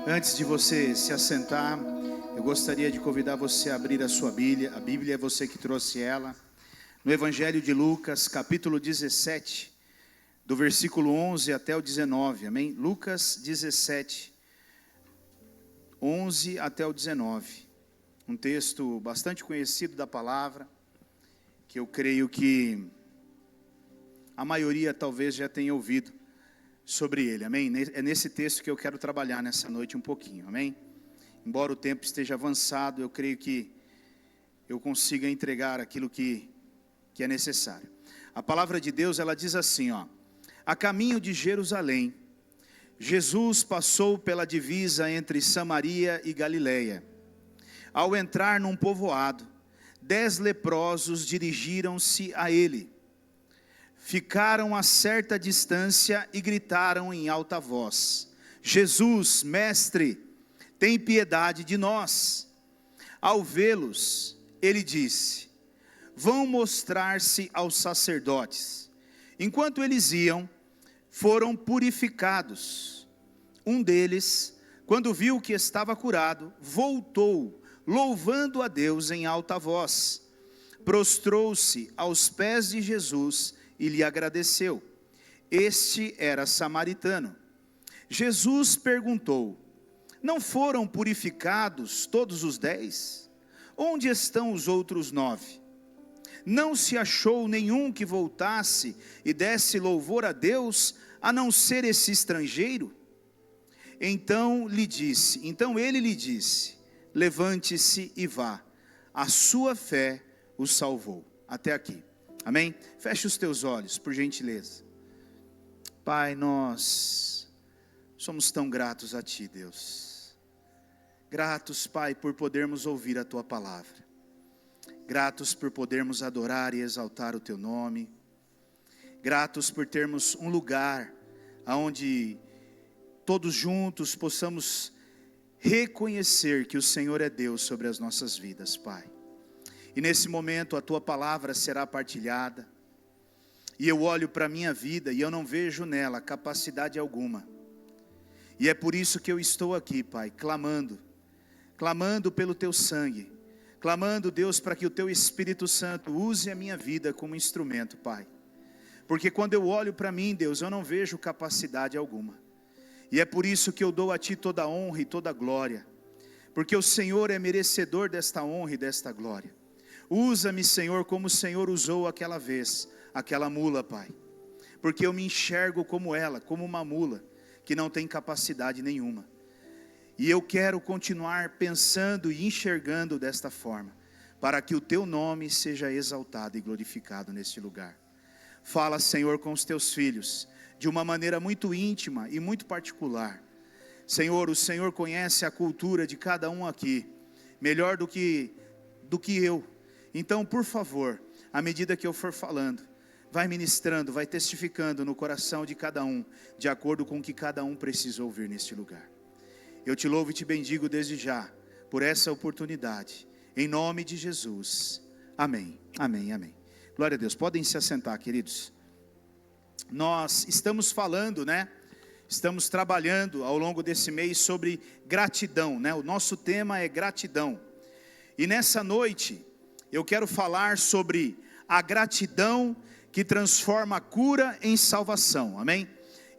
Antes de você se assentar, eu gostaria de convidar você a abrir a sua Bíblia. A Bíblia é você que trouxe ela. No Evangelho de Lucas, capítulo 17, do versículo 11 até o 19, amém? Lucas 17, 11 até o 19. Um texto bastante conhecido da palavra, que eu creio que a maioria talvez já tenha ouvido sobre ele, amém? É nesse texto que eu quero trabalhar nessa noite um pouquinho, amém? Embora o tempo esteja avançado, eu creio que eu consiga entregar aquilo que é necessário. A palavra de Deus, ela diz assim, a caminho de Jerusalém, Jesus passou pela divisa entre Samaria e Galileia. Ao entrar num povoado, 10 leprosos dirigiram-se a ele. Ficaram a certa distância e gritaram em alta voz: Jesus, mestre, tem piedade de nós. Ao vê-los, ele disse: vão mostrar-se aos sacerdotes. Enquanto eles iam, foram purificados. Um deles, quando viu que estava curado, voltou, louvando a Deus em alta voz. Prostrou-se aos pés de Jesus e lhe agradeceu. Este era samaritano. Jesus perguntou: não foram purificados todos os 10? Onde estão os outros 9? Não se achou nenhum que voltasse e desse louvor a Deus, a não ser esse estrangeiro? Então ele lhe disse: levante-se e vá, a sua fé o salvou. Até aqui, amém? Feche os teus olhos, por gentileza. Pai, nós somos tão gratos a Ti, Deus. Gratos, Pai, por podermos ouvir a Tua palavra. Gratos por podermos adorar e exaltar o Teu nome. Gratos por termos um lugar onde todos juntos possamos reconhecer que o Senhor é Deus sobre as nossas vidas, Pai. E nesse momento a Tua palavra será partilhada. E eu olho para a minha vida e eu não vejo nela capacidade alguma. E é por isso que eu estou aqui, Pai, clamando pelo Teu sangue. Clamando, Deus, para que o Teu Espírito Santo use a minha vida como instrumento, Pai. Porque quando eu olho para mim, Deus, eu não vejo capacidade alguma. E é por isso que eu dou a Ti toda a honra e toda a glória. Porque o Senhor é merecedor desta honra e desta glória. Usa-me, Senhor, como o Senhor usou aquela vez, aquela mula, Pai. Porque eu me enxergo como ela, como uma mula, que não tem capacidade nenhuma. E eu quero continuar pensando e enxergando desta forma, para que o Teu nome seja exaltado e glorificado neste lugar. Fala, Senhor, com os Teus filhos, de uma maneira muito íntima e muito particular. Senhor, o Senhor conhece a cultura de cada um aqui, melhor do que eu. Então, por favor, à medida que eu for falando, vai ministrando, vai testificando no coração de cada um, de acordo com o que cada um precisa ouvir neste lugar. Eu te louvo e te bendigo desde já, por essa oportunidade, em nome de Jesus, amém, amém, amém. Glória a Deus, podem se assentar, queridos. Nós estamos falando, estamos trabalhando ao longo desse mês sobre gratidão, o nosso tema é gratidão. E nessa noite, eu quero falar sobre a gratidão que transforma a cura em salvação, amém?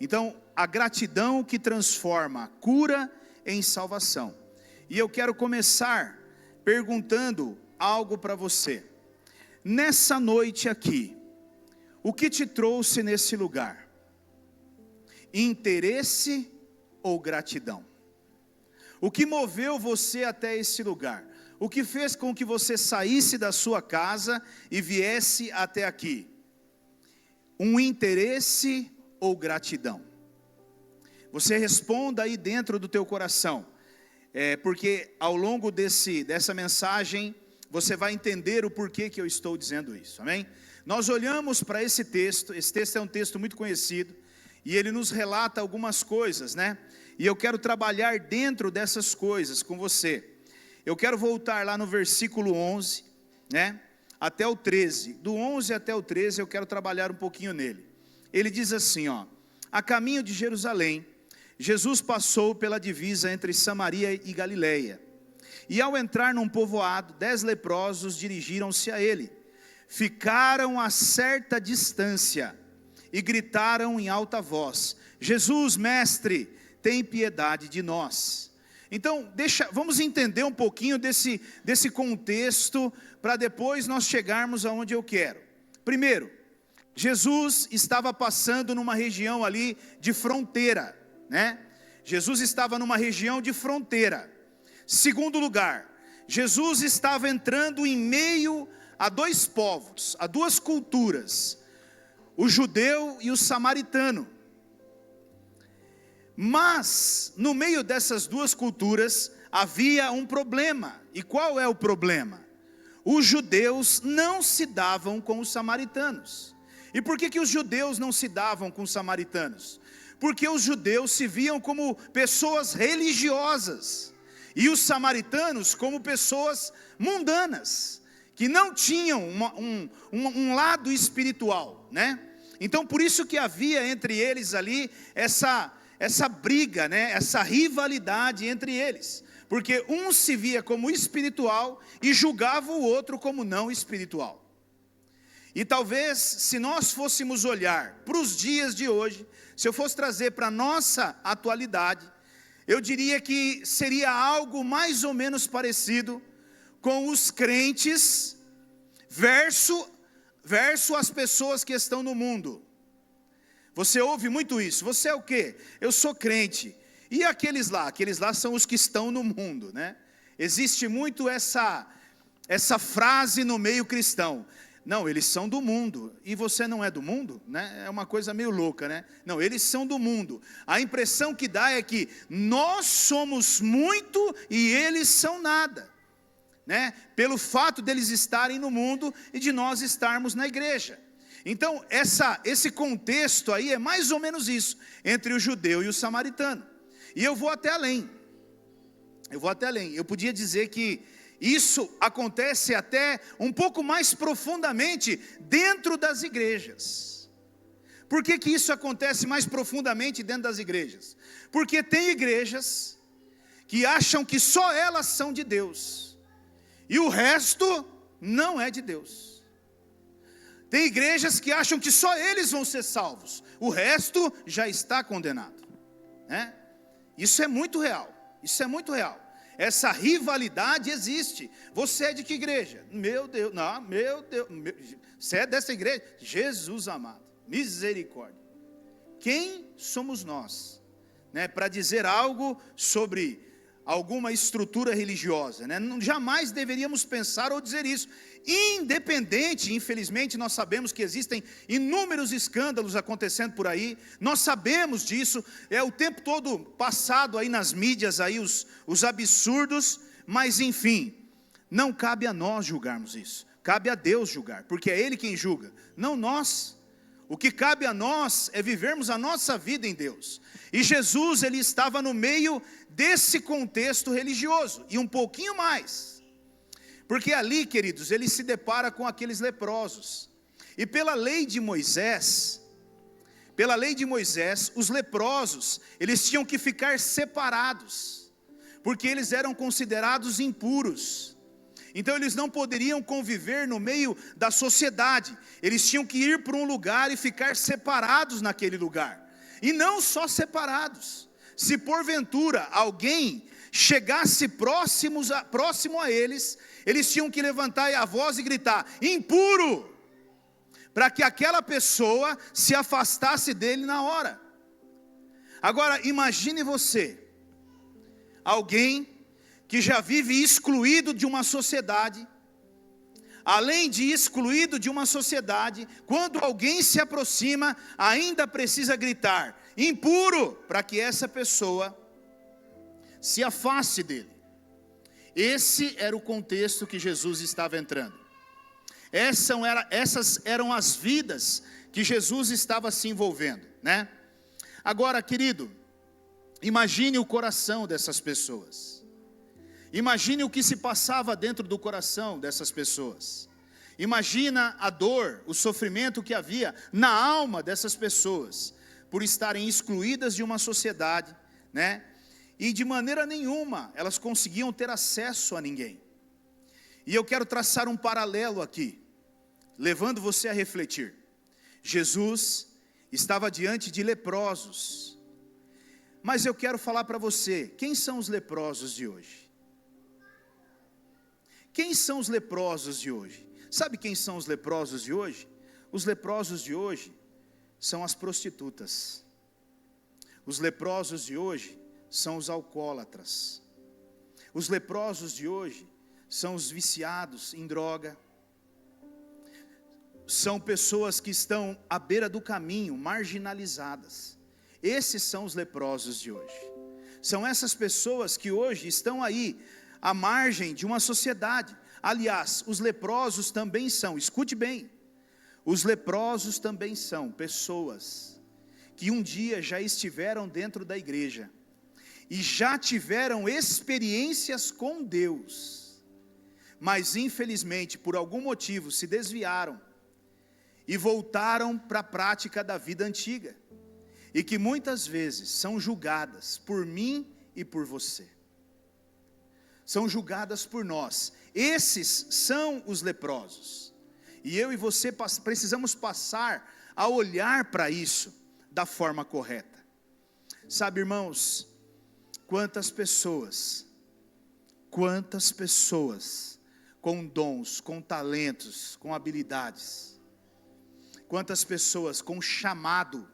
Então, a gratidão que transforma a cura em salvação. E eu quero começar perguntando algo para você. Nessa noite aqui, o que te trouxe nesse lugar? Interesse ou gratidão? O que moveu você até esse lugar? O que fez com que você saísse da sua casa e viesse até aqui? Um interesse ou gratidão? Você responda aí dentro do teu coração, porque ao longo dessa mensagem, você vai entender o porquê que eu estou dizendo isso, amém? Nós olhamos para esse texto é um texto muito conhecido, e ele nos relata algumas coisas, e eu quero trabalhar dentro dessas coisas com você. Eu quero voltar lá no versículo 11, até o 13, do 11 até o 13 eu quero trabalhar um pouquinho nele. Ele diz assim, a caminho de Jerusalém, Jesus passou pela divisa entre Samaria e Galileia. E ao entrar num povoado, 10 leprosos dirigiram-se a ele. Ficaram a certa distância e gritaram em alta voz: Jesus, mestre, tem piedade de nós. Então, vamos entender um pouquinho desse contexto, para depois nós chegarmos aonde eu quero. Primeiro, Jesus estava passando numa região ali de fronteira, né? Jesus estava numa região de fronteira. Segundo lugar, Jesus estava entrando em meio a 2 povos, a 2 culturas, o judeu e o samaritano. Mas, no meio dessas 2 culturas, havia um problema. E qual é o problema? Os judeus não se davam com os samaritanos. E por que os judeus não se davam com os samaritanos? Porque os judeus se viam como pessoas religiosas, e os samaritanos como pessoas mundanas, que não tinham um lado espiritual, né? Então por isso que havia entre eles ali essa briga, né? Essa rivalidade entre eles, porque um se via como espiritual e julgava o outro como não espiritual. E talvez, se nós fôssemos olhar para os dias de hoje, se eu fosse trazer para a nossa atualidade, eu diria que seria algo mais ou menos parecido com os crentes versus as pessoas que estão no mundo. Você ouve muito isso. Você é o quê? Eu sou crente. E aqueles lá? Aqueles lá são os que estão no mundo, né? Existe muito essa frase no meio cristão. Não, eles são do mundo, e você não é do mundo, né? É uma coisa meio louca, né? Não, eles são do mundo. A impressão que dá é que nós somos muito e eles são nada, né? Pelo fato deles estarem no mundo e de nós estarmos na igreja. Então, esse contexto aí é mais ou menos isso, entre o judeu e o samaritano. E eu vou até além. Eu podia dizer que isso acontece até um pouco mais profundamente dentro das igrejas. Por que isso acontece mais profundamente dentro das igrejas? Porque tem igrejas que acham que só elas são de Deus, e o resto não é de Deus. Tem igrejas que acham que só eles vão ser salvos, o resto já está condenado, né? Isso é muito real. Essa rivalidade existe. Você é de que igreja? Meu Deus, você é dessa igreja? Jesus amado, misericórdia. Quem somos nós, né, para dizer algo sobre alguma estrutura religiosa, né? Jamais deveríamos pensar ou dizer isso. Independente, infelizmente nós sabemos que existem inúmeros escândalos acontecendo por aí, nós sabemos disso, é o tempo todo passado aí nas mídias aí os absurdos, mas enfim, não cabe a nós julgarmos isso, cabe a Deus julgar, porque é Ele quem julga, não nós. O que cabe a nós é vivermos a nossa vida em Deus. E Jesus, ele estava no meio desse contexto religioso, e um pouquinho mais. Porque ali, queridos, ele se depara com aqueles leprosos. E pela lei de Moisés, os leprosos, eles tinham que ficar separados, porque eles eram considerados impuros. Então eles não poderiam conviver no meio da sociedade. Eles tinham que ir para um lugar e ficar separados naquele lugar. E não só separados. Se porventura alguém chegasse próximo a eles, eles tinham que levantar a voz e gritar: impuro! Para que aquela pessoa se afastasse dele na hora. Agora imagine você, alguém que já vive excluído de uma sociedade. Além de excluído de uma sociedade, quando alguém se aproxima, ainda precisa gritar: impuro! Para que essa pessoa se afaste dele. Esse era o contexto que Jesus estava entrando. Essas eram as vidas que Jesus estava se envolvendo, né? Agora, querido, imagine o coração dessas pessoas. Imagine o que se passava dentro do coração dessas pessoas. Imagina a dor, o sofrimento que havia na alma dessas pessoas, por estarem excluídas de uma sociedade, né? E de maneira nenhuma elas conseguiam ter acesso a ninguém. E eu quero traçar um paralelo aqui, levando você a refletir. Jesus estava diante de leprosos, mas eu quero falar para você, quem são os leprosos de hoje? Quem são os leprosos de hoje? Sabe quem são os leprosos de hoje? Os leprosos de hoje são as prostitutas. Os leprosos de hoje são os alcoólatras. Os leprosos de hoje são os viciados em droga. São pessoas que estão à beira do caminho, marginalizadas. Esses são os leprosos de hoje. São essas pessoas que hoje estão aí, à margem de uma sociedade. Aliás, os leprosos também são, escute bem, os leprosos também são pessoas que um dia já estiveram dentro da igreja e já tiveram experiências com Deus, mas infelizmente por algum motivo se desviaram e voltaram para a prática da vida antiga, e que muitas vezes são julgadas por mim e por você, são julgadas por nós. Esses são os leprosos, e eu e você precisamos passar a olhar para isso da forma correta. Sabe, irmãos, quantas pessoas com dons, com talentos, com habilidades, quantas pessoas com chamado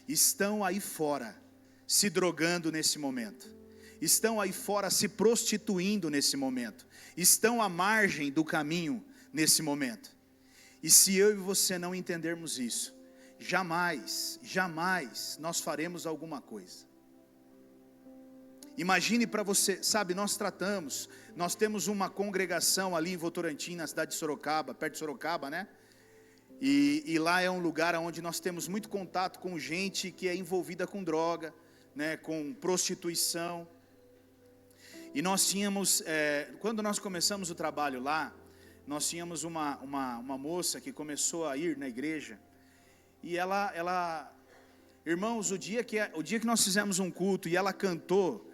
estão aí fora se drogando nesse momento, estão aí fora se prostituindo nesse momento, estão à margem do caminho nesse momento. E se eu e você não entendermos isso, jamais nós faremos alguma coisa. Imagine para você, sabe, nós temos uma congregação ali em Votorantim, na cidade de Sorocaba, perto de Sorocaba, né? E lá é um lugar onde nós temos muito contato com gente que é envolvida com droga, né, com prostituição. E nós tínhamos, quando nós começamos o trabalho lá, nós tínhamos uma moça que começou a ir na igreja, e ela irmãos, o dia que nós fizemos um culto e ela cantou,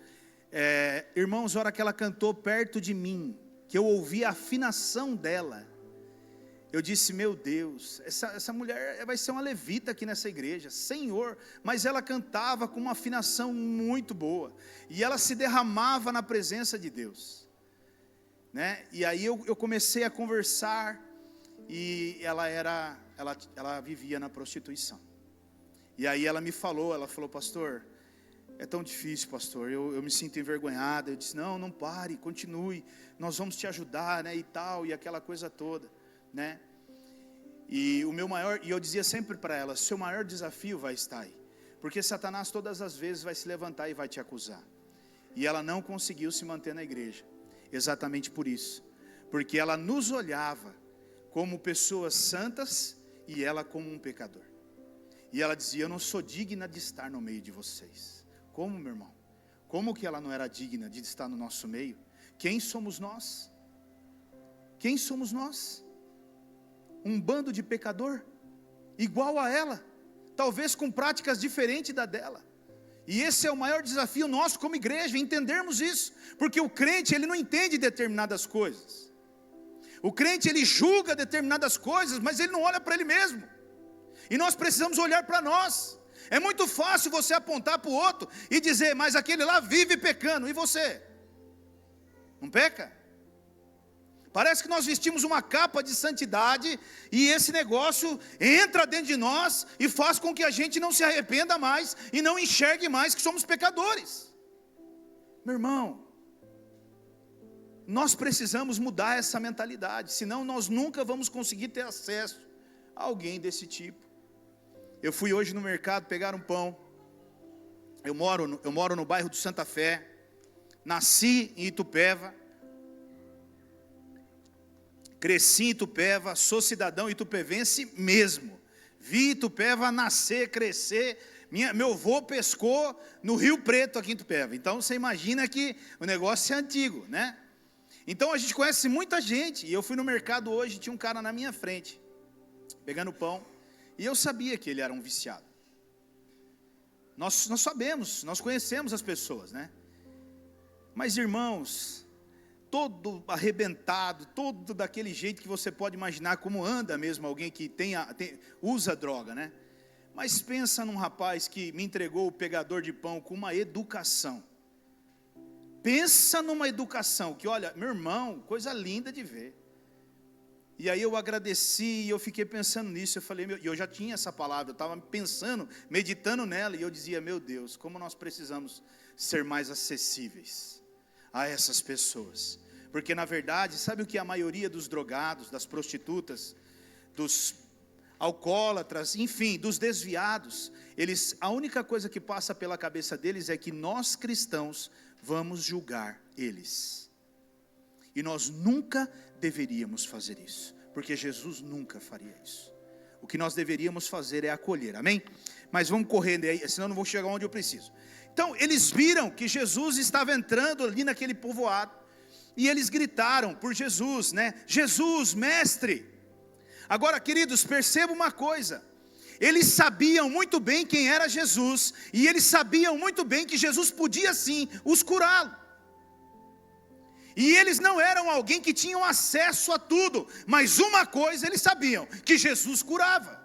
irmãos, a hora que ela cantou perto de mim, que eu ouvi a afinação dela, eu disse, meu Deus, essa mulher vai ser uma levita aqui nessa igreja, Senhor. Mas ela cantava com uma afinação muito boa, e ela se derramava na presença de Deus, né? E aí eu comecei a conversar, e ela vivia na prostituição. E aí ela falou, pastor, é tão difícil, pastor, eu me sinto envergonhada. Eu disse, não pare, continue, nós vamos te ajudar, né, e tal, e aquela coisa toda, né? E eu dizia sempre para ela, seu maior desafio vai estar aí, porque Satanás todas as vezes vai se levantar e vai te acusar. E ela não conseguiu se manter na igreja, exatamente por isso, porque ela nos olhava como pessoas santas e ela como um pecador. E ela dizia, eu não sou digna de estar no meio de vocês. Como, meu irmão? Como que ela não era digna de estar no nosso meio? Quem somos nós? Quem somos nós? Um bando de pecador, igual a ela, talvez com práticas diferentes da dela. E esse é o maior desafio nosso como igreja, entendermos isso, porque o crente, ele não entende determinadas coisas. O crente, ele julga determinadas coisas, mas ele não olha para ele mesmo. E nós precisamos olhar para nós. É muito fácil você apontar para o outro e dizer, mas aquele lá vive pecando, e você? Não peca? Parece que nós vestimos uma capa de santidade, e esse negócio entra dentro de nós e faz com que a gente não se arrependa mais e não enxergue mais que somos pecadores. Meu irmão, nós precisamos mudar essa mentalidade, senão nós nunca vamos conseguir ter acesso a alguém desse tipo. Eu fui hoje no mercado pegar um pão. Eu moro no bairro do Santa Fé, nasci em Itupeva, cresci em Itupeva, sou cidadão itupevense mesmo. Vi Itupeva nascer, crescer. Meu avô pescou no Rio Preto aqui em Itupeva. Então você imagina que o negócio é antigo, né? Então a gente conhece muita gente. E eu fui no mercado hoje, tinha um cara na minha frente, pegando pão, e eu sabia que ele era um viciado. Nós sabemos, nós conhecemos as pessoas, né? Mas irmãos, todo arrebentado, todo daquele jeito que você pode imaginar como anda mesmo alguém que usa droga, né? Mas pensa num rapaz que me entregou o pegador de pão com uma educação. Pensa numa educação que, olha, meu irmão, coisa linda de ver. E aí eu agradeci e eu fiquei pensando nisso, eu falei, eu já tinha essa palavra, eu estava pensando, meditando nela, e eu dizia, meu Deus, como nós precisamos ser mais acessíveis a essas pessoas. Porque na verdade, sabe o que a maioria dos drogados, das prostitutas, dos alcoólatras, enfim, dos desviados, a única coisa que passa pela cabeça deles é que nós cristãos vamos julgar eles. E nós nunca deveríamos fazer isso, porque Jesus nunca faria isso. O que nós deveríamos fazer é acolher, amém? Mas vamos correndo aí, senão eu não vou chegar onde eu preciso. Então, eles viram que Jesus estava entrando ali naquele povoado, e eles gritaram por Jesus, né? Jesus, mestre. Agora, queridos, perceba uma coisa. Eles sabiam muito bem quem era Jesus, e eles sabiam muito bem que Jesus podia sim os curá-lo. E eles não eram alguém que tinham acesso a tudo, mas uma coisa eles sabiam, que Jesus curava.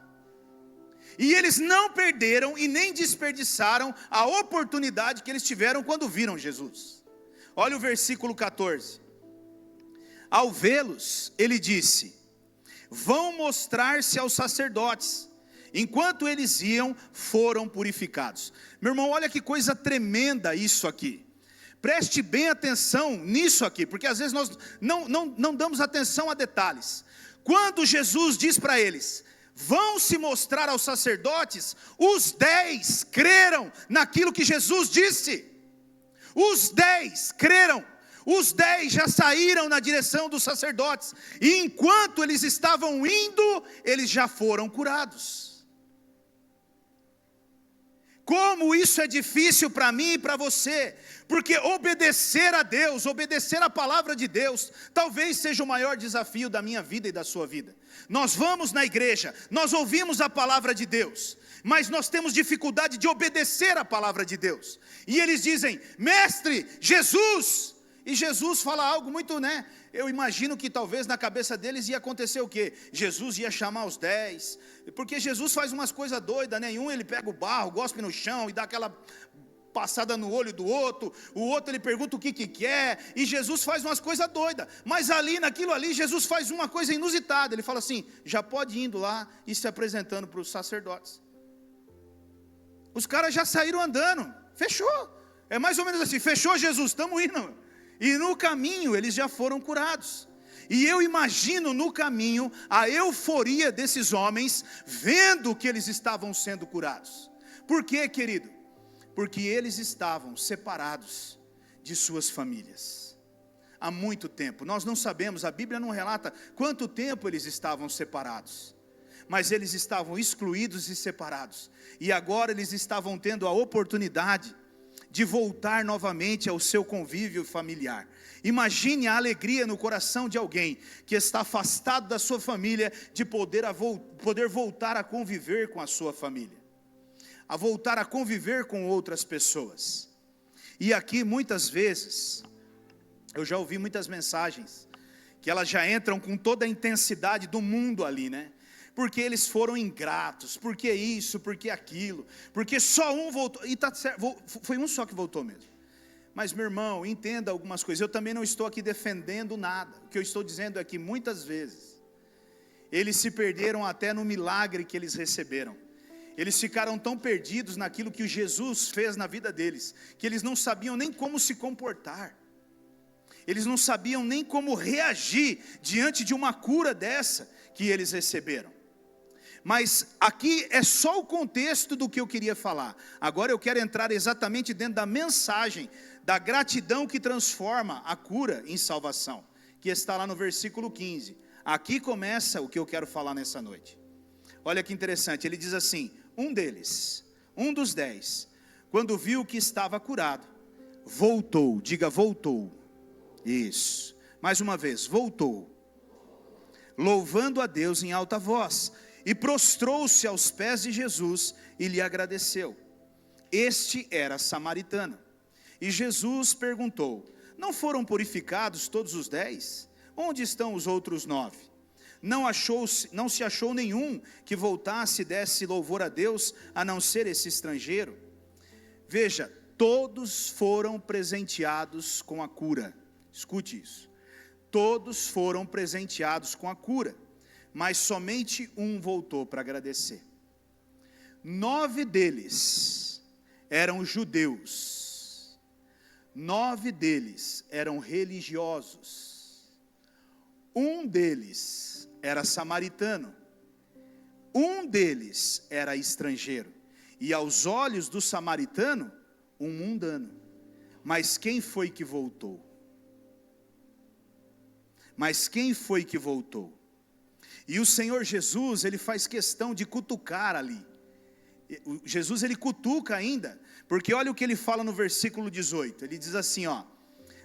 E eles não perderam e nem desperdiçaram a oportunidade que eles tiveram quando viram Jesus. Olha o versículo 14. Ao vê-los, ele disse: vão mostrar-se aos sacerdotes. Enquanto eles iam, foram purificados. Meu irmão, olha que coisa tremenda isso aqui. Preste bem atenção nisso aqui, porque às vezes nós não damos atenção a detalhes. Quando Jesus diz para eles, vão se mostrar aos sacerdotes, os 10 creram naquilo que Jesus disse. Os 10 creram. Os 10 já saíram na direção dos sacerdotes, e enquanto eles estavam indo, eles já foram curados. Como isso é difícil para mim e para você, porque obedecer a Deus, obedecer a palavra de Deus, talvez seja o maior desafio da minha vida e da sua vida. Nós vamos na igreja, nós ouvimos a palavra de Deus, mas nós temos dificuldade de obedecer a palavra de Deus. E eles dizem, mestre, Jesus, e Jesus fala algo muito, né? Eu imagino que talvez na cabeça deles ia acontecer o quê? Jesus ia chamar os 10, porque Jesus faz umas coisas doidas, né? Um ele pega o barro, gospe no chão e dá aquela passada no olho do outro, o outro ele pergunta o que quer, e Jesus faz umas coisas doidas, mas ali, naquilo ali, Jesus faz uma coisa inusitada, ele fala assim, já pode ir indo lá e se apresentando para os sacerdotes. Os caras já saíram andando, fechou, é mais ou menos assim, fechou Jesus, estamos indo. E no caminho eles já foram curados. E eu imagino no caminho a euforia desses homens, vendo que eles estavam sendo curados. Por quê, querido? Porque eles estavam separados de suas famílias há muito tempo. Nós não sabemos, a Bíblia não relata quanto tempo eles estavam separados, mas eles estavam excluídos e separados. E agora eles estavam tendo a oportunidade de voltar novamente ao seu convívio familiar. Imagine a alegria no coração de alguém que está afastado da sua família, de poder voltar a conviver com a sua família, a voltar a conviver com outras pessoas. E aqui muitas vezes, eu já ouvi muitas mensagens, que elas já entram com toda a intensidade do mundo ali, né? Porque eles foram ingratos, porque isso, porque aquilo, porque só um voltou, e tá certo, foi um só que voltou mesmo. Mas meu irmão, entenda algumas coisas, eu também não estou aqui defendendo nada, o que eu estou dizendo é que muitas vezes, eles se perderam até no milagre que eles receberam, eles ficaram tão perdidos naquilo que Jesus fez na vida deles, que eles não sabiam nem como se comportar, eles não sabiam nem como reagir diante de uma cura dessa que eles receberam. Mas aqui é só o contexto do que eu queria falar. Agora eu quero entrar exatamente dentro da mensagem da gratidão que transforma a cura em salvação, que está lá no versículo 15. Aqui começa o que eu quero falar nessa noite. Olha que interessante, ele diz assim, um deles, um dos 10, quando viu que estava curado, voltou, diga voltou, isso, mais uma vez, voltou, louvando a Deus em alta voz, e prostrou-se aos pés de Jesus e lhe agradeceu. Este era samaritano. E Jesus perguntou: não foram purificados todos os 10? Onde estão os outros 9? Não se achou nenhum que voltasse e desse louvor a Deus, a não ser esse estrangeiro? Veja, todos foram presenteados com a cura. Escute isso. Todos foram presenteados com a cura, mas somente um voltou para agradecer. 9 deles eram judeus, 9 deles eram religiosos, um deles era samaritano, um deles era estrangeiro, e aos olhos do samaritano, um mundano. Mas quem foi que voltou? Mas quem foi que voltou? E o Senhor Jesus, ele faz questão de cutucar ali. Jesus, ele cutuca ainda, porque olha o que ele fala no versículo 18, ele diz assim, ó: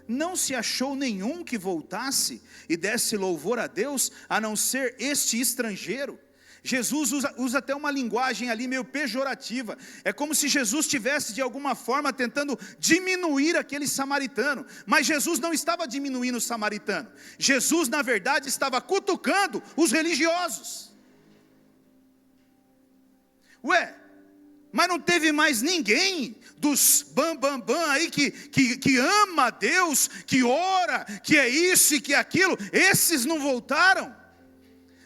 não se achou nenhum que voltasse e desse louvor a Deus, a não ser este estrangeiro. Jesus usa até uma linguagem ali meio pejorativa, é como se Jesus estivesse de alguma forma tentando diminuir aquele samaritano, mas Jesus não estava diminuindo o samaritano, Jesus na verdade estava cutucando os religiosos. Mas não teve mais ninguém dos bam aí que ama a Deus, que ora, que é isso e que é aquilo? Esses não voltaram?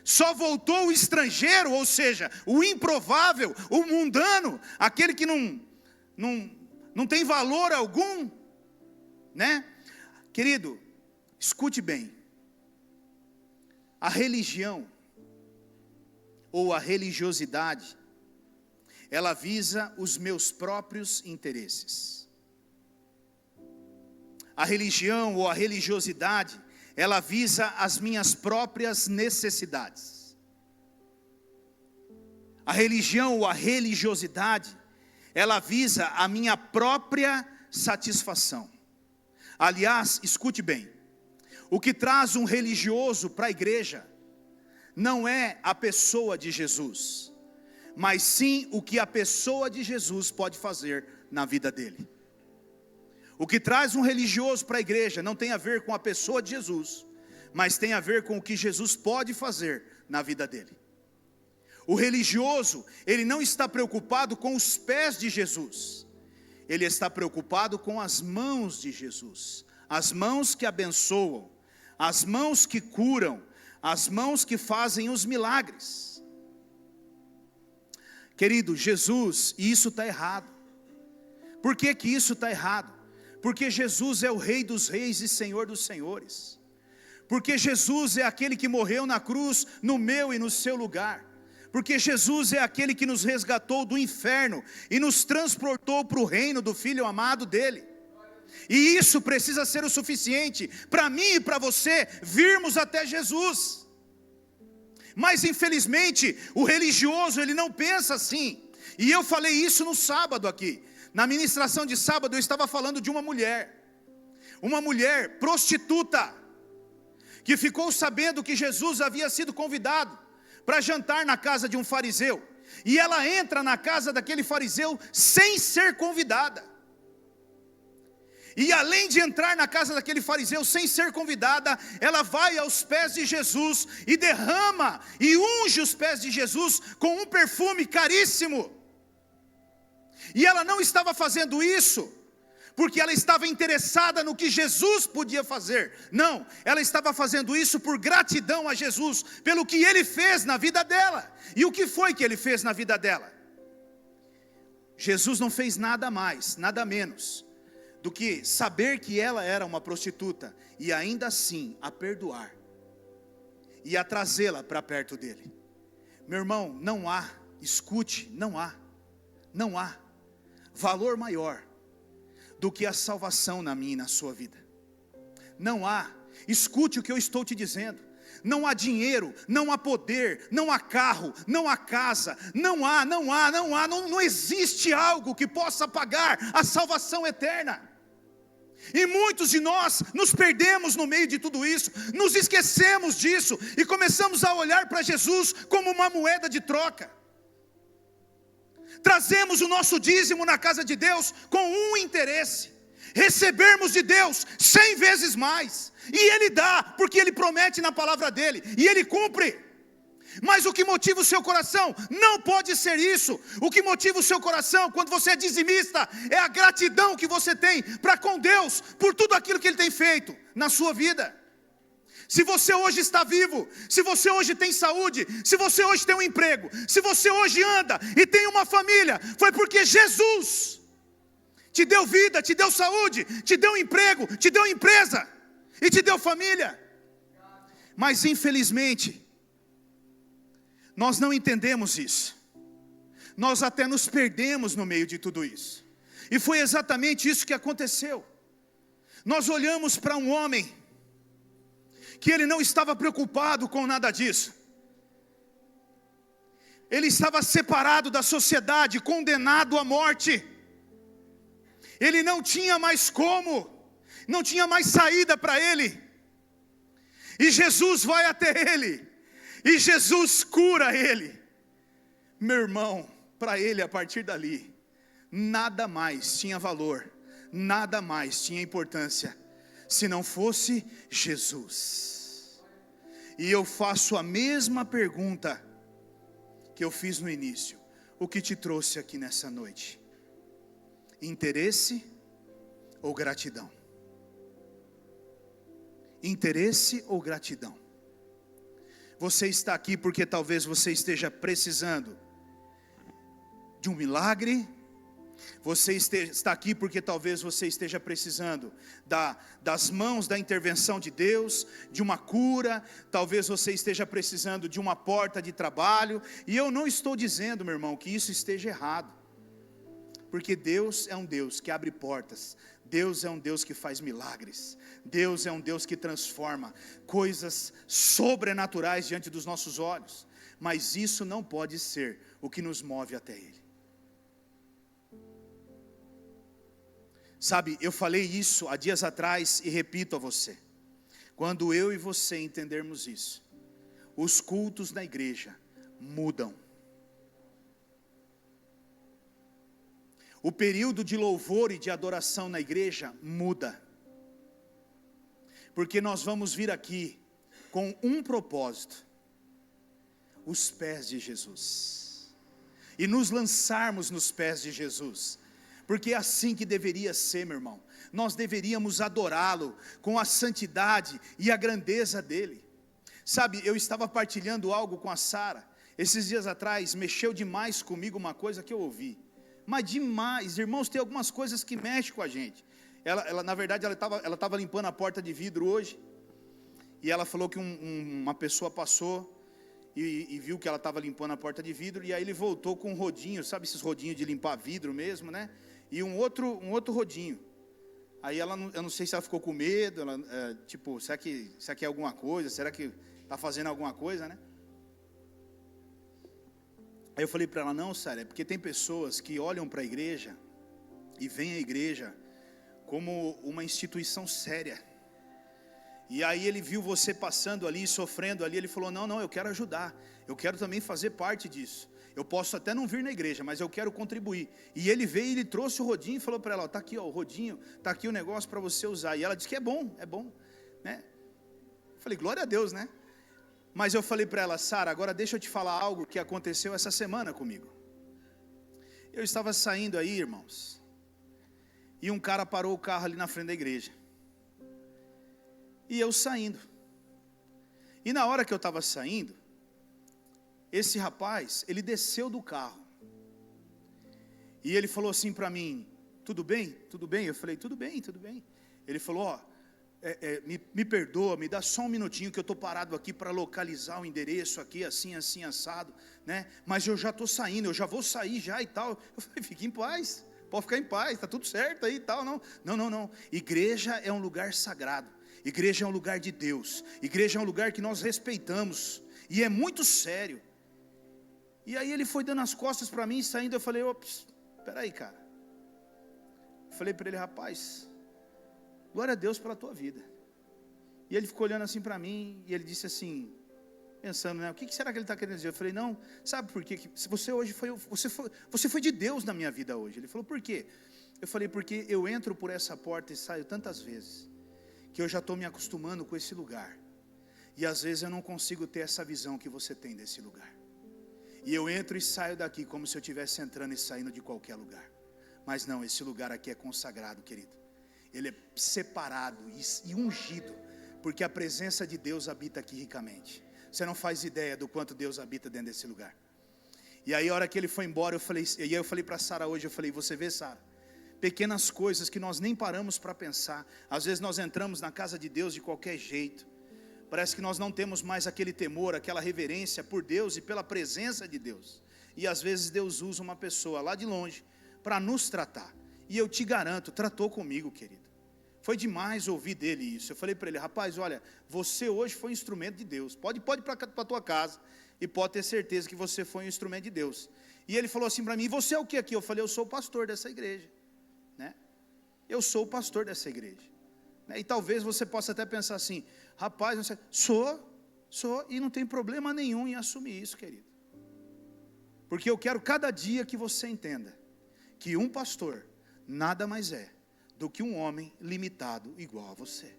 Só voltou o estrangeiro, ou seja, o improvável, o mundano, aquele que não tem valor algum, né? Querido, escute bem, a religião, ou a religiosidade, ela visa os meus próprios interesses. A religião ou a religiosidade, ela visa as minhas próprias necessidades. A religião ou a religiosidade, ela visa a minha própria satisfação. Aliás, escute bem, o que traz um religioso para a igreja, não é a pessoa de Jesus, mas sim o que a pessoa de Jesus pode fazer na vida dele. O que traz um religioso para a igreja não tem a ver com a pessoa de Jesus, mas tem a ver com o que Jesus pode fazer na vida dele. O religioso, ele não está preocupado com os pés de Jesus, ele está preocupado com as mãos de Jesus, as mãos que abençoam, as mãos que curam, as mãos que fazem os milagres. Querido, Jesus, e isso está errado. Por que que isso está errado? Porque Jesus é o Rei dos Reis e Senhor dos Senhores. Porque Jesus é aquele que morreu na cruz no meu e no seu lugar. Porque Jesus é aquele que nos resgatou do inferno e nos transportou para o reino do Filho amado dele. E isso precisa ser o suficiente para mim e para você virmos até Jesus. Mas infelizmente o religioso, ele não pensa assim. E eu falei isso no sábado aqui. Na ministração de sábado eu estava falando de uma mulher prostituta, que ficou sabendo que Jesus havia sido convidado para jantar na casa de um fariseu, e ela entra na casa daquele fariseu sem ser convidada, e além de entrar na casa daquele fariseu sem ser convidada, ela vai aos pés de Jesus, e derrama, e unge os pés de Jesus com um perfume caríssimo. E ela não estava fazendo isso porque ela estava interessada no que Jesus podia fazer. Não, ela estava fazendo isso por gratidão a Jesus, pelo que Ele fez na vida dela. E o que foi que Ele fez na vida dela? Jesus não fez nada mais, nada menos, do que saber que ela era uma prostituta, e ainda assim a perdoar, e a trazê-la para perto dele. Meu irmão, não há, escute, não há valor maior do que a salvação na minha e na sua vida. Não há, escute o que eu estou te dizendo, não há dinheiro, não há poder, não há carro, não há casa, não existe algo que possa pagar a salvação eterna. E muitos de nós nos perdemos no meio de tudo isso, nos esquecemos disso e começamos a olhar para Jesus como uma moeda de troca. trazemos o nosso dízimo na casa de Deus com um interesse: recebermos de Deus 100 vezes mais. E Ele dá, porque Ele promete na palavra dEle, e Ele cumpre. Mas o que motiva o seu coração não pode ser isso. O que motiva o seu coração quando você é dizimista é a gratidão que você tem para com Deus por tudo aquilo que Ele tem feito na sua vida. Se você hoje está vivo, se você hoje tem saúde, se você hoje tem um emprego, se você hoje anda e tem uma família, foi porque Jesus te deu vida, te deu saúde, te deu um emprego, te deu empresa e te deu família. Mas infelizmente nós não entendemos isso. Nós até nos perdemos no meio de tudo isso. E foi exatamente isso que aconteceu. Nós olhamos para um homem que ele não estava preocupado com nada disso. Ele estava separado da sociedade, condenado à morte. Ele não tinha mais como, não tinha mais saída para ele. E Jesus vai até ele, e Jesus cura ele. Meu irmão, para ele a partir dali, nada mais tinha valor, nada mais tinha importância, se não fosse Jesus. E eu faço a mesma pergunta que eu fiz no início: o que te trouxe aqui nessa noite? Interesse ou gratidão? Interesse ou gratidão? Você está aqui porque talvez você esteja precisando de um milagre. Você está aqui porque talvez você esteja precisando das mãos da intervenção de Deus, de uma cura. Talvez você esteja precisando de uma porta de trabalho. E eu não estou dizendo, meu irmão, que isso esteja errado, porque Deus é um Deus que abre portas. Deus é um Deus que faz milagres. Deus é um Deus que transforma coisas sobrenaturais diante dos nossos olhos. Mas isso não pode ser o que nos move até Ele. Sabe, eu falei isso há dias atrás e repito a você: quando eu e você entendermos isso, os cultos na igreja mudam. O período de louvor e de adoração na igreja muda. Porque nós vamos vir aqui com um propósito: os pés de Jesus. E nos lançarmos nos pés de Jesus. Porque é assim que deveria ser, meu irmão. Nós deveríamos adorá-lo com a santidade e a grandeza dele. Sabe, eu estava partilhando algo com a Sara esses dias atrás. Mexeu demais comigo uma coisa que eu ouvi. Mas demais, irmãos, tem algumas coisas que mexem com a gente. Ela na verdade, ela estava limpando a porta de vidro hoje. E ela falou que uma pessoa passou e viu que ela estava limpando a porta de vidro. E aí ele voltou com um rodinho, sabe esses rodinhos de limpar vidro mesmo, né? E um outro rodinho. Aí eu não sei se ela ficou com medo, será que é alguma coisa? Será que está fazendo alguma coisa, né? Aí eu falei para ela: não, Sara, é porque tem pessoas que olham para a igreja e veem a igreja como uma instituição séria. E aí ele viu você passando ali, sofrendo ali, ele falou: não, eu quero ajudar, eu quero também fazer parte disso. Eu posso até não vir na igreja, mas eu quero contribuir. E ele veio e ele trouxe o rodinho e falou para ela: está aqui o rodinho, está aqui o negócio para você usar. E ela disse que é bom, né? Eu falei: glória a Deus, né? Mas eu falei para ela: Sara, agora deixa eu te falar algo que aconteceu essa semana comigo. Eu estava saindo aí, irmãos, e um cara parou o carro ali na frente da igreja. E eu saindo. E na hora que eu estava saindo, esse rapaz, ele desceu do carro. E ele falou assim para mim: tudo bem? Tudo bem? Eu falei: tudo bem. Ele falou: me perdoa, me dá só um minutinho que eu estou parado aqui para localizar o endereço aqui, assim, assado, né? Mas eu já estou saindo, eu já vou sair já e tal. Eu falei: fique em paz, pode ficar em paz, está tudo certo aí e tal. Não. Igreja é um lugar sagrado. Igreja é um lugar de Deus. Igreja é um lugar que nós respeitamos. E é muito sério. E aí ele foi dando as costas para mim, saindo. Eu falei: ops, peraí, cara. Eu falei para ele: rapaz, glória a Deus pela tua vida. E ele ficou olhando assim para mim, e ele disse assim: pensando, né? O que será que ele está querendo dizer? Eu falei, não, sabe por quê? Você foi de Deus na minha vida hoje. Ele falou, por quê? Eu falei, porque eu entro por essa porta e saio tantas vezes, que eu já estou me acostumando com esse lugar. E às vezes eu não consigo ter essa visão que você tem desse lugar. E eu entro e saio daqui como se eu estivesse entrando e saindo de qualquer lugar. Mas não, esse lugar aqui é consagrado, querido. Ele é separado e ungido, porque a presença de Deus habita aqui ricamente. Você não faz ideia do quanto Deus habita dentro desse lugar. E aí a hora que ele foi embora, eu falei para Sara hoje, eu falei, você vê, Sara, pequenas coisas que nós nem paramos para pensar. Às vezes nós entramos na casa de Deus de qualquer jeito. Parece que nós não temos mais aquele temor, aquela reverência por Deus e pela presença de Deus. E às vezes Deus usa uma pessoa lá de longe para nos tratar. E eu te garanto, tratou comigo, querido. Foi demais ouvir dele isso. Eu falei para ele, rapaz, olha, você hoje foi um instrumento de Deus. Pode ir para a tua casa e pode ter certeza que você foi um instrumento de Deus. E ele falou assim para mim, você é o que aqui? Eu falei, eu sou o pastor dessa igreja, né? Eu sou o pastor dessa igreja. E talvez você possa até pensar assim, rapaz, você... sou, e não tem problema nenhum em assumir isso, querido. Porque eu quero cada dia que você entenda que um pastor nada mais é do que um homem limitado igual a você,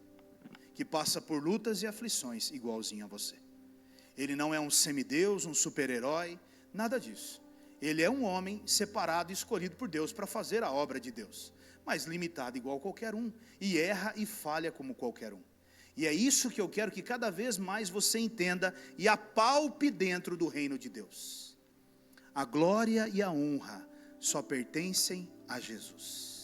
que passa por lutas e aflições igualzinho a você. Ele não é um semideus, um super-herói, nada disso. Ele é um homem separado e escolhido por Deus para fazer a obra de Deus, mas limitado igual a qualquer um, e erra e falha como qualquer um. E é isso que eu quero que cada vez mais você entenda e apalpe dentro do reino de Deus. A glória e a honra só pertencem a Jesus.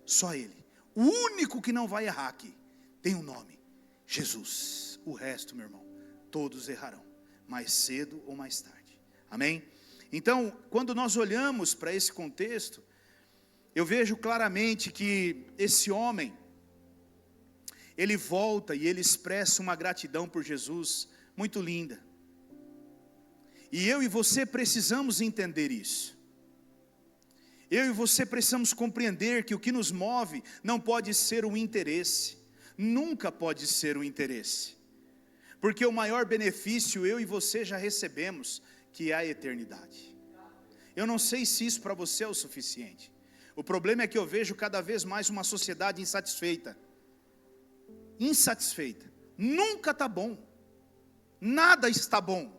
Só Ele, o único que não vai errar aqui, tem um nome, Jesus. O resto, meu irmão, todos errarão, mais cedo ou mais tarde, amém? Então, quando nós olhamos para esse contexto, eu vejo claramente que esse homem, ele volta e ele expressa uma gratidão por Jesus, muito linda, e eu e você precisamos entender isso. Eu e você precisamos compreender que o que nos move não pode ser o interesse, nunca pode ser o interesse, porque o maior benefício eu e você já recebemos, que é a eternidade. Eu não sei se isso para você é o suficiente. O problema é que eu vejo cada vez mais uma sociedade insatisfeita, nunca está bom, nada está bom,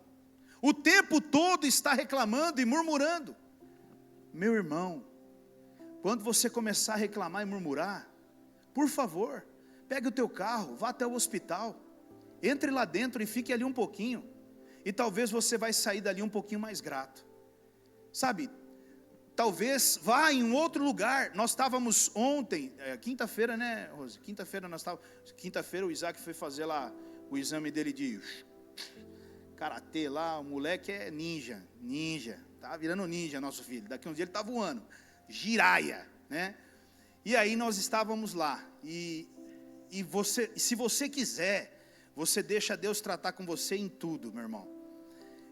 o tempo todo está reclamando e murmurando. Meu irmão, quando você começar a reclamar e murmurar, por favor, pegue o teu carro, vá até o hospital, entre lá dentro e fique ali um pouquinho, e talvez você vai sair dali um pouquinho mais grato, sabe? Talvez vá em um outro lugar. Nós estávamos ontem, quinta-feira, né, Rose? Quinta-feira o Isaac foi fazer lá o exame dele de karatê lá, o moleque é ninja, tá virando ninja nosso filho, daqui um dia ele está voando, giraia, né? E aí nós estávamos lá, e você, se você quiser, você deixa Deus tratar com você em tudo, meu irmão.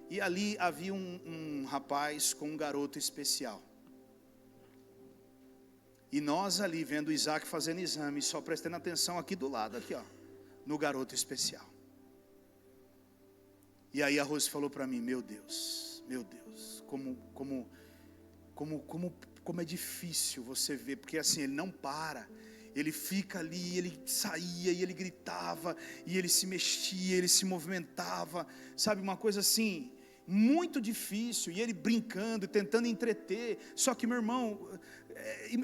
E ali havia um rapaz com um garoto especial, e nós ali vendo o Isaac fazendo exame, só prestando atenção aqui do lado, aqui ó, no garoto especial. E aí a Rose falou para mim, meu Deus, como é difícil você ver, porque assim, ele não para, ele fica ali, ele saía, e ele gritava, e ele se mexia, ele se movimentava, sabe, uma coisa assim, muito difícil, e ele brincando, tentando entreter, só que meu irmão,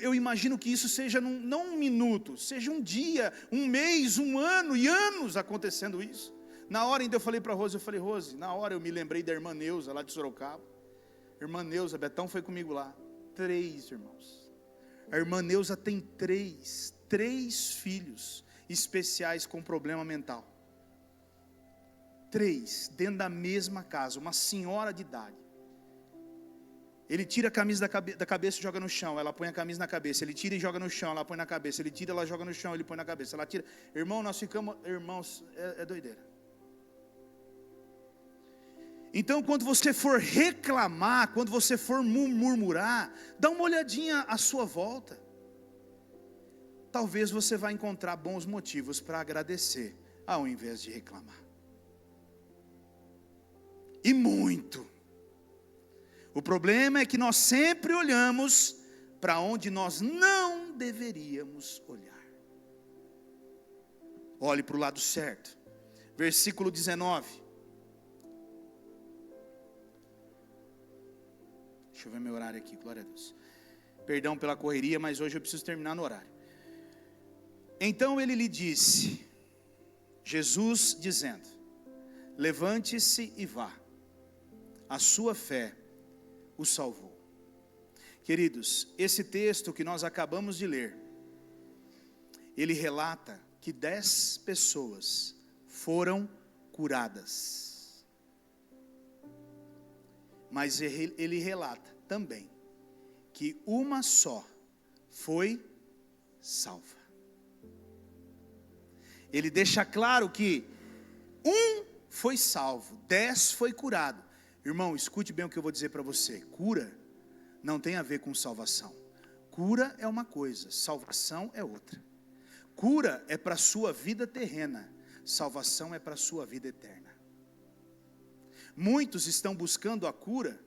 eu imagino que isso seja, não um minuto, seja um dia, um mês, um ano, e anos acontecendo isso. Na hora ainda eu falei para a Rose, Rose, na hora eu me lembrei da irmã Neuza, lá de Sorocaba. Irmã Neuza, Betão foi comigo lá. 3 irmãos. A irmã Neuza tem 3 filhos especiais com problema mental. 3, dentro da mesma casa, uma senhora de idade. Ele tira a camisa da cabeça e joga no chão, ela põe a camisa na cabeça, ele tira e joga no chão, ela põe na cabeça, ele tira, ela joga no chão, ele põe na cabeça, ela tira. Irmão, nós ficamos, irmãos, é doideira. Então, quando você for reclamar, quando você for murmurar, dá uma olhadinha à sua volta. Talvez você vai encontrar bons motivos para agradecer, ao invés de reclamar. e muito. O problema é que nós sempre olhamos para onde nós não deveríamos olhar. Olhe para o lado certo. Versículo 19. Deixa eu ver meu horário aqui, glória a Deus. Perdão pela correria, mas hoje eu preciso terminar no horário. Então ele lhe disse, Jesus dizendo, levante-se e vá, a sua fé o salvou. Queridos, esse texto que nós acabamos de ler, ele relata que 10 pessoas foram curadas. Mas ele relata também que uma só foi salva. Ele deixa claro que um foi salvo, 10 foi curado. Irmão, escute bem o que eu vou dizer para você. Cura não tem a ver com salvação. Cura é uma coisa, salvação é outra. Cura é para a sua vida terrena, salvação é para a sua vida eterna. Muitos estão buscando a cura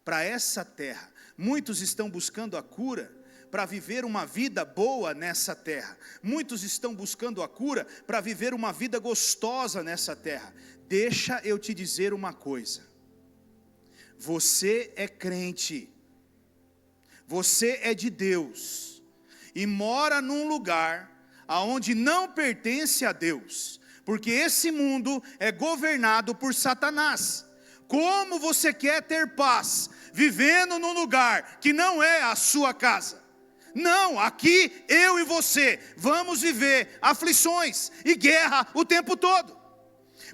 para essa terra. Muitos estão buscando a cura para viver uma vida boa nessa terra. Muitos estão buscando a cura para viver uma vida gostosa nessa terra. Deixa eu te dizer uma coisa. Você é crente. Você é de Deus. E mora num lugar aonde não pertence a Deus. Porque esse mundo é governado por Satanás. Como você quer ter paz vivendo num lugar que não é a sua casa? Não, aqui eu e você vamos viver aflições e guerra o tempo todo.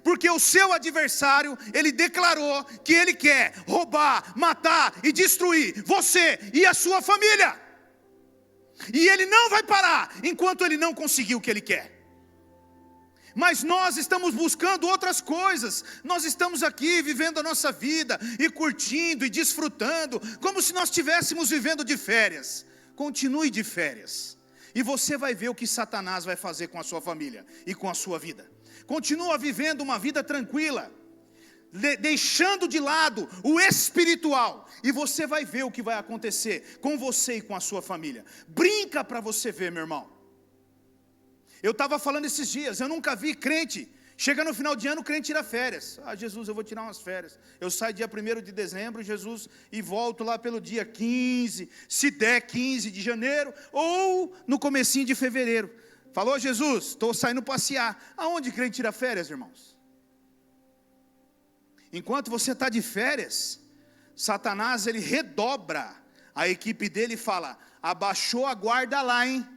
Porque o seu adversário, ele declarou que ele quer roubar, matar e destruir você e a sua família. E ele não vai parar enquanto ele não conseguir o que ele quer. Mas nós estamos buscando outras coisas. Nós estamos aqui vivendo a nossa vida e curtindo e desfrutando, como se nós estivéssemos vivendo de férias. Continue de férias, e você vai ver o que Satanás vai fazer com a sua família e com a sua vida. Continua vivendo uma vida tranquila, deixando de lado o espiritual, e você vai ver o que vai acontecer com você e com a sua família. Brinca para você ver, meu irmão. Eu estava falando esses dias, eu nunca vi crente, chega no final de ano, o crente tira férias. Jesus, eu vou tirar umas férias. Eu saio dia 1º de dezembro, Jesus, e volto lá pelo dia 15, se der 15 de janeiro, ou no comecinho de fevereiro. Falou, Jesus, estou saindo passear. Aonde crente tira férias, irmãos? Enquanto você está de férias, Satanás, ele redobra a equipe dele e fala, abaixou a guarda lá, hein?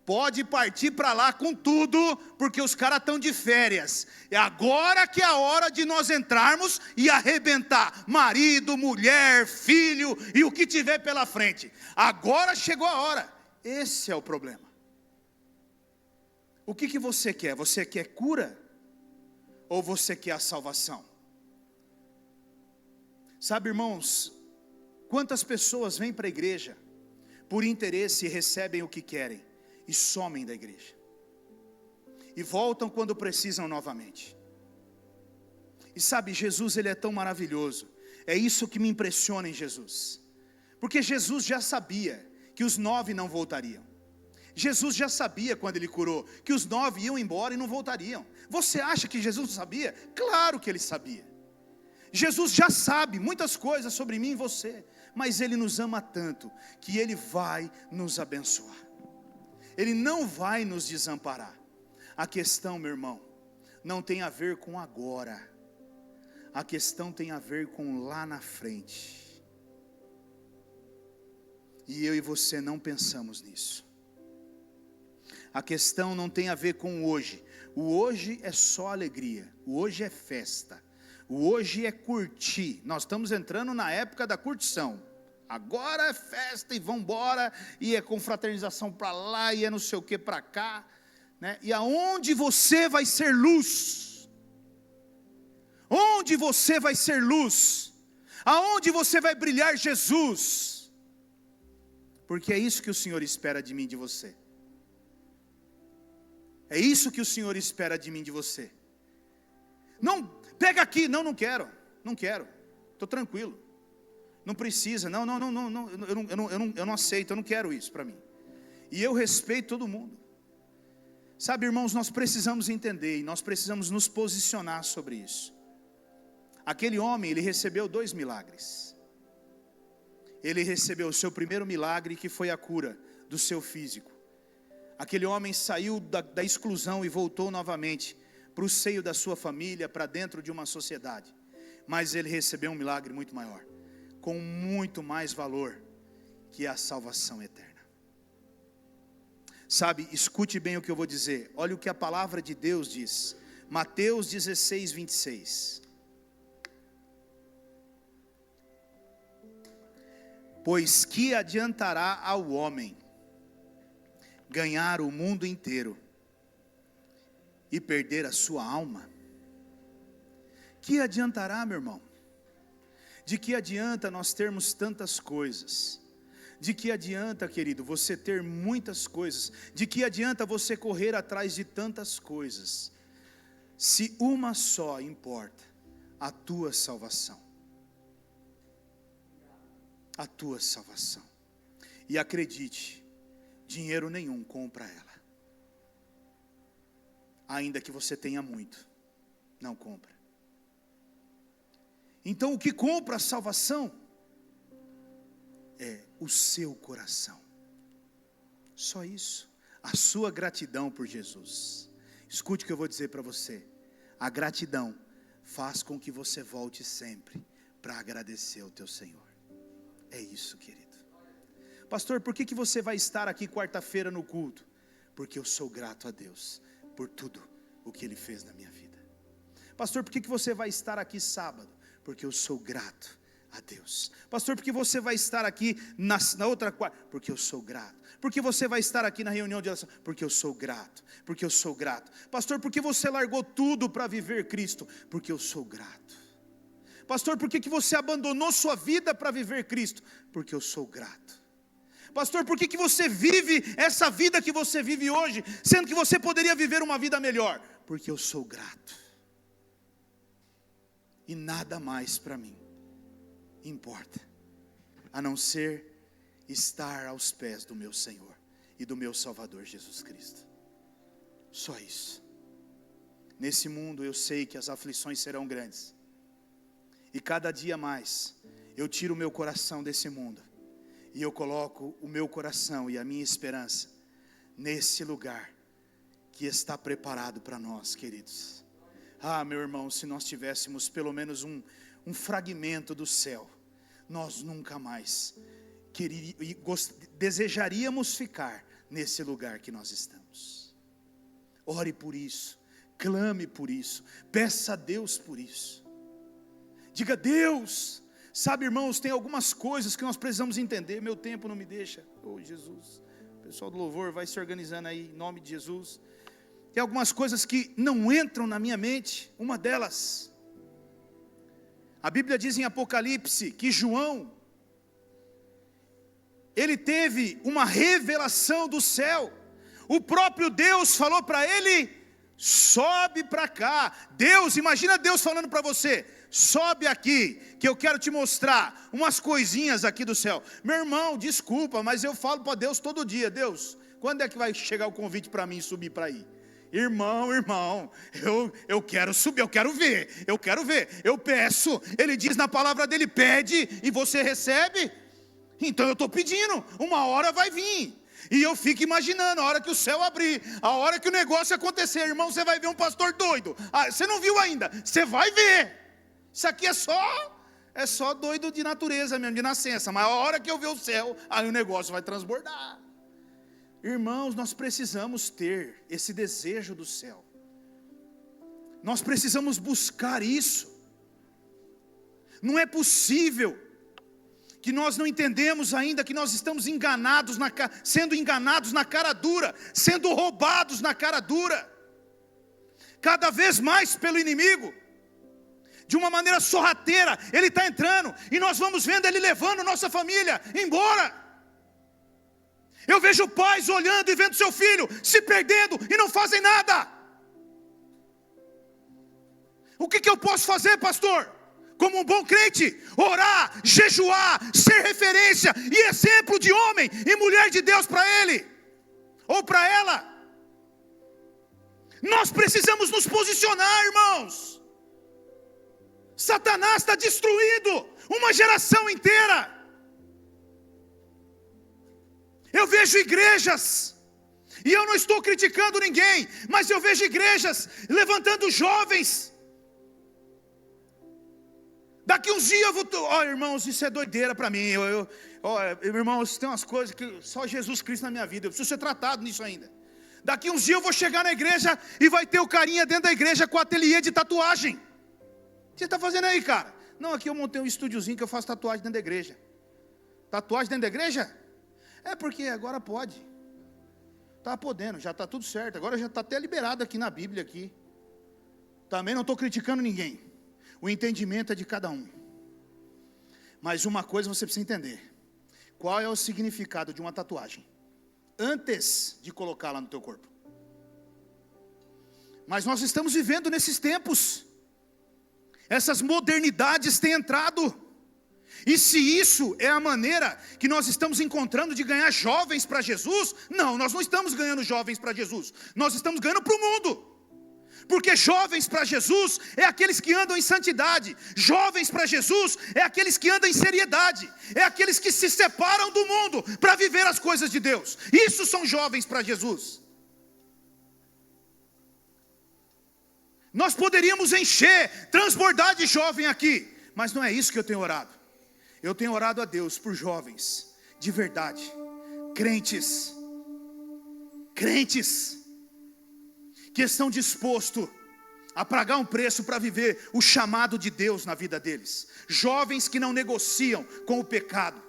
Pode partir para lá com tudo, porque os caras estão de férias. É agora que é a hora de nós entrarmos e arrebentar marido, mulher, filho e o que tiver pela frente. Agora chegou a hora. Esse é o problema. O que você quer? Você quer cura? Ou você quer a salvação? Sabe, irmãos, quantas pessoas vêm para a igreja por interesse e recebem o que querem e somem da igreja, e voltam quando precisam novamente. E sabe, Jesus, ele é tão maravilhoso. É isso que me impressiona em Jesus, porque Jesus já sabia que os 9 não voltariam. Jesus já sabia, quando ele curou, que os 9 iam embora e não voltariam. Você acha que Jesus não sabia? Claro que ele sabia. Jesus já sabe muitas coisas sobre mim e você, mas ele nos ama tanto que ele vai nos abençoar. Ele não vai nos desamparar. A questão, meu irmão, não tem a ver com agora. A questão tem a ver com lá na frente. E eu e você não pensamos nisso. A questão não tem a ver com o hoje. O hoje é só alegria. O hoje é festa. O hoje é curtir. Nós estamos entrando na época da curtição. Agora é festa e vão embora, e é confraternização para lá, e é não sei o que para cá, né? E aonde você vai ser luz? Onde você vai ser luz? Aonde você vai brilhar Jesus? Porque é isso que o Senhor espera de mim e de você. É isso que o Senhor espera de mim e de você. Não, pega aqui, não quero. não quero, estou tranquilo, não precisa, não, eu não aceito, eu não quero isso para mim. E eu respeito todo mundo. Sabe, irmãos, nós precisamos entender e nós precisamos nos posicionar sobre isso. Aquele homem, ele recebeu 2 milagres. Ele recebeu o seu primeiro milagre, que foi a cura do seu físico. Aquele homem saiu da exclusão e voltou novamente para o seio da sua família, para dentro de uma sociedade. Mas ele recebeu um milagre muito maior, com muito mais valor, que é a salvação eterna. Sabe, escute bem o que eu vou dizer. Olha o que a palavra de Deus diz. Mateus 16, 26. Pois que adiantará ao homem ganhar o mundo inteiro e perder a sua alma? Que adiantará, meu irmão? De que adianta nós termos tantas coisas? De que adianta, querido, você ter muitas coisas? De que adianta você correr atrás de tantas coisas, se uma só importa: a tua salvação? A tua salvação. E acredite, dinheiro nenhum compra ela. Ainda que você tenha muito, não compra. Então o que compra a salvação é o seu coração. Só isso. A sua gratidão por Jesus. Escute o que eu vou dizer para você. A gratidão faz com que você volte sempre para agradecer ao teu Senhor. É isso, querido. Pastor, por que você vai estar aqui quarta-feira no culto? Porque eu sou grato a Deus por tudo o que Ele fez na minha vida. Pastor, por que você vai estar aqui sábado? Porque eu sou grato a Deus. Pastor, por que você vai estar aqui na outra quarta? Porque eu sou grato. Por que você vai estar aqui na reunião de oração? Porque eu sou grato. Porque eu sou grato. Pastor, por que você largou tudo para viver Cristo? Porque eu sou grato. Pastor, por que você abandonou sua vida para viver Cristo? Porque eu sou grato. Pastor, por que você vive essa vida que você vive hoje, sendo que você poderia viver uma vida melhor? Porque eu sou grato. E nada mais para mim importa, a não ser estar aos pés do meu Senhor e do meu Salvador Jesus Cristo. Só isso. Nesse mundo eu sei que as aflições serão grandes. E cada dia mais, eu tiro o meu coração desse mundo, e eu coloco o meu coração e a minha esperança nesse lugar que está preparado para nós, queridos. Ah, meu irmão, se nós tivéssemos pelo menos um fragmento do céu, nós nunca mais desejaríamos ficar nesse lugar que nós estamos. Ore por isso, clame por isso, peça a Deus por isso. Diga: Deus, sabe, irmãos, tem algumas coisas que nós precisamos entender. Meu tempo não me deixa. Oh, Jesus. O pessoal do louvor vai se organizando aí, em nome de Jesus. Tem algumas coisas que não entram na minha mente. Uma delas, a Bíblia diz em Apocalipse que João, ele teve uma revelação do céu. O próprio Deus falou para ele: sobe para cá. Deus, imagina Deus falando para você: sobe aqui, que eu quero te mostrar umas coisinhas aqui do céu. Meu irmão, desculpa, mas eu falo para Deus todo dia: Deus, quando é que vai chegar o convite para mim subir para aí? Irmão, eu quero subir, eu quero ver. Eu peço, Ele diz na palavra dele: pede e você recebe. Então eu estou pedindo, uma hora vai vir. E eu fico imaginando, a hora que o céu abrir, a hora que o negócio acontecer, irmão, você vai ver um pastor doido. Ah, você não viu ainda, você vai ver. Isso aqui é só doido de natureza mesmo, de nascença. Mas a hora que eu ver o céu, aí o negócio vai transbordar. Irmãos, nós precisamos ter esse desejo do céu. Nós precisamos buscar isso. Não é possível que nós não entendemos ainda que nós estamos enganados, sendo enganados na cara dura, sendo roubados na cara dura, cada vez mais pelo inimigo. De uma maneira sorrateira, ele está entrando, e nós vamos vendo ele levando nossa família embora. Eu vejo pais olhando e vendo seu filho se perdendo e não fazem nada. O que eu posso fazer, pastor? como um bom crente, orar, jejuar, ser referência e exemplo de homem e mulher de Deus para ele ou para ela. Nós precisamos nos posicionar, irmãos. Satanás está destruindo uma geração inteira. Eu vejo igrejas, e eu não estou criticando ninguém, mas eu vejo igrejas levantando jovens. Daqui uns dias eu vou... irmãos, isso é doideira para mim. Irmãos, tem umas coisas que só Jesus Cristo na minha vida. Eu preciso ser tratado nisso ainda. Daqui uns dias eu vou chegar na igreja e vai ter o carinha dentro da igreja com ateliê de tatuagem. O que você está fazendo aí, cara? Não, aqui eu montei um estúdiozinho que eu faço tatuagem dentro da igreja. Tatuagem dentro da igreja? É porque agora pode. Está podendo, já está tudo certo. Agora já está até liberado aqui na Bíblia aqui. Também não estou criticando ninguém. O entendimento é de cada um. Mas uma coisa você precisa entender. Qual é o significado de uma tatuagem? Antes de colocá-la no teu corpo. Mas nós estamos vivendo nesses tempos. Essas modernidades têm entrado. E se isso é a maneira que nós estamos encontrando de ganhar jovens para Jesus, não, nós não estamos ganhando jovens para Jesus. Nós estamos ganhando para o mundo. Porque jovens para Jesus é aqueles que andam em santidade. Jovens para Jesus é aqueles que andam em seriedade. É aqueles que se separam do mundo para viver as coisas de Deus. Isso são jovens para Jesus. Nós poderíamos encher, transbordar de jovem aqui, mas não é isso que eu tenho orado. Eu tenho orado a Deus por jovens de verdade, crentes, que estão dispostos a pagar um preço para viver o chamado de Deus na vida deles. Jovens que não negociam com o pecado.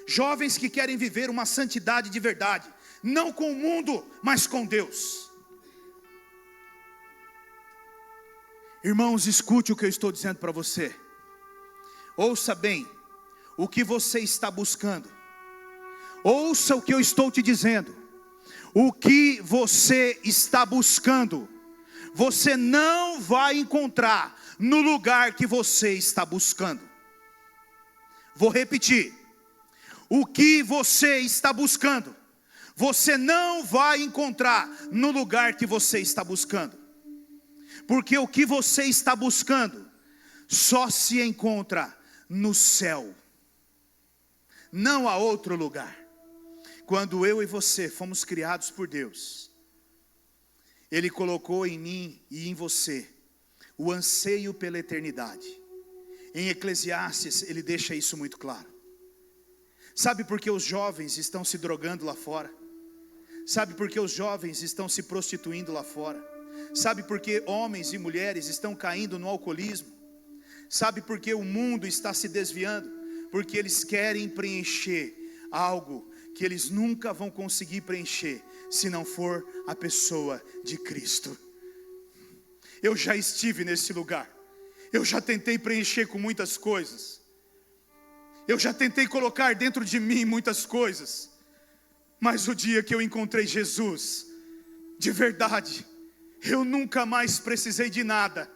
Jovens que querem viver uma santidade de verdade, não com o mundo, mas com Deus. Irmãos, escute o que eu estou dizendo para você. Ouça bem o que você está buscando. Ouça o que eu estou te dizendo. O que você está buscando, você não vai encontrar no lugar que você está buscando. Vou repetir. O que você está buscando, você não vai encontrar no lugar que você está buscando. Porque o que você está buscando só se encontra no céu. Não há outro lugar. Quando eu e você fomos criados por Deus, Ele colocou em mim e em você o anseio pela eternidade. Em Eclesiastes ele deixa isso muito claro. Sabe por que os jovens estão se drogando lá fora? Sabe por que os jovens estão se prostituindo lá fora? Sabe por que homens e mulheres estão caindo no alcoolismo? Sabe por que o mundo está se desviando? Porque eles querem preencher algo que eles nunca vão conseguir preencher, se não for a pessoa de Cristo. Eu já estive nesse lugar. Eu já tentei preencher com muitas coisas. Eu já tentei colocar dentro de mim muitas coisas. Mas o dia que eu encontrei Jesus, de verdade, eu nunca mais precisei de nada,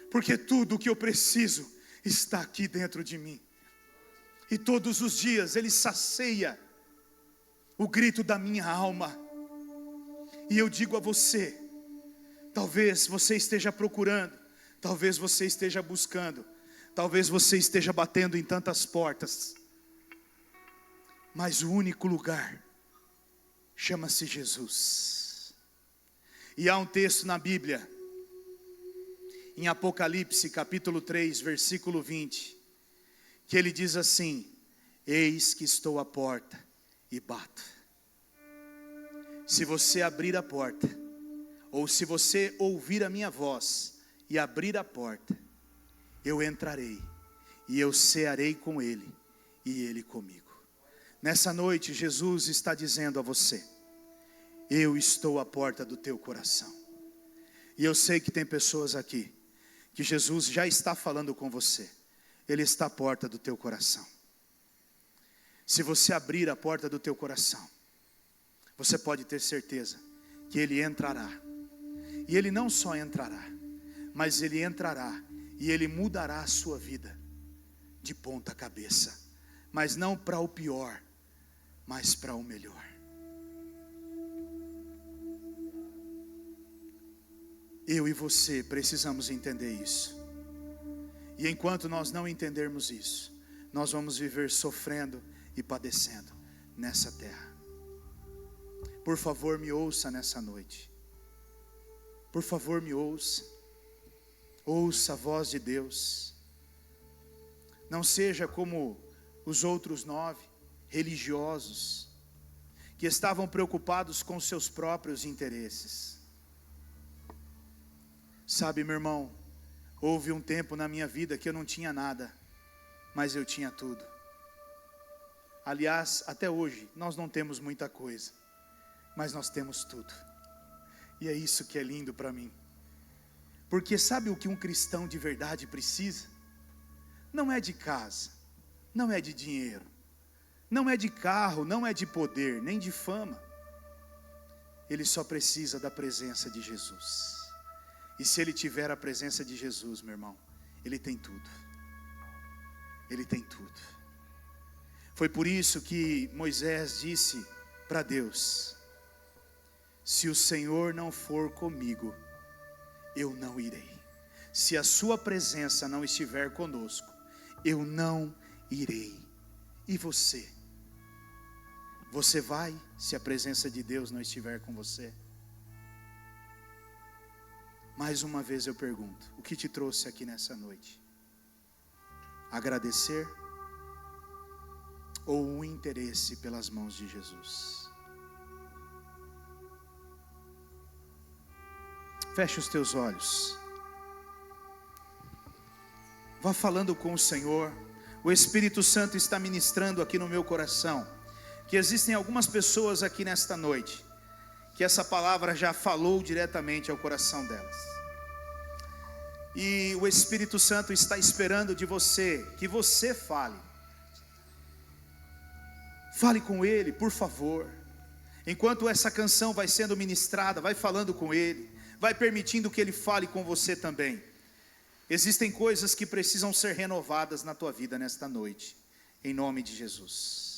porque tudo o que eu preciso está aqui dentro de mim. E todos os dias Ele sacia o grito da minha alma. E eu digo a você, talvez você esteja procurando, talvez você esteja buscando, talvez você esteja batendo em tantas portas, mas o único lugar chama-se Jesus. E há um texto na Bíblia, em Apocalipse capítulo 3, versículo 20, que ele diz assim: eis que estou à porta e bato. Se você abrir a porta, ou se você ouvir a minha voz e abrir a porta, eu entrarei e eu cearei com ele e ele comigo. Nessa noite Jesus está dizendo a você: eu estou à porta do teu coração. E eu sei que tem pessoas aqui que Jesus já está falando com você. Ele está à porta do teu coração. Se você abrir a porta do teu coração, você pode ter certeza que Ele entrará. E Ele não só entrará, mas Ele entrará e Ele mudará a sua vida. de ponta cabeça, mas não para o pior, mas para o melhor. Eu e você precisamos entender isso. E enquanto nós não entendermos isso, nós vamos viver sofrendo e padecendo nessa terra. Por favor, me ouça nessa noite. Por favor, me ouça. Ouça a voz de Deus. Não seja como os outros 9 religiosos que estavam preocupados com seus próprios interesses. Sabe, meu irmão, houve um tempo na minha vida que eu não tinha nada, mas eu tinha tudo. Aliás, até hoje, nós não temos muita coisa, mas nós temos tudo. E é isso que é lindo para mim. Porque sabe o que um cristão de verdade precisa? Não é de casa, não é de dinheiro, não é de carro, não é de poder, nem de fama. Ele só precisa da presença de Jesus. E se ele tiver a presença de Jesus, meu irmão, ele tem tudo. Ele tem tudo. Foi por isso que Moisés disse para Deus: se o Senhor não for comigo, eu não irei. Se a sua presença não estiver conosco, eu não irei. E você? Você vai se a presença de Deus não estiver com você? Mais uma vez eu pergunto, o que te trouxe aqui nessa noite? Agradecer ou um interesse pelas mãos de Jesus? Feche os teus olhos. Vá falando com o Senhor. O Espírito Santo está ministrando aqui no meu coração que existem algumas pessoas aqui nesta noite que essa palavra já falou diretamente ao coração delas. E o Espírito Santo está esperando de você que você fale. Fale com Ele, por favor. Enquanto essa canção vai sendo ministrada, vai falando com Ele, vai permitindo que Ele fale com você também. Existem coisas que precisam ser renovadas na tua vida nesta noite, em nome de Jesus.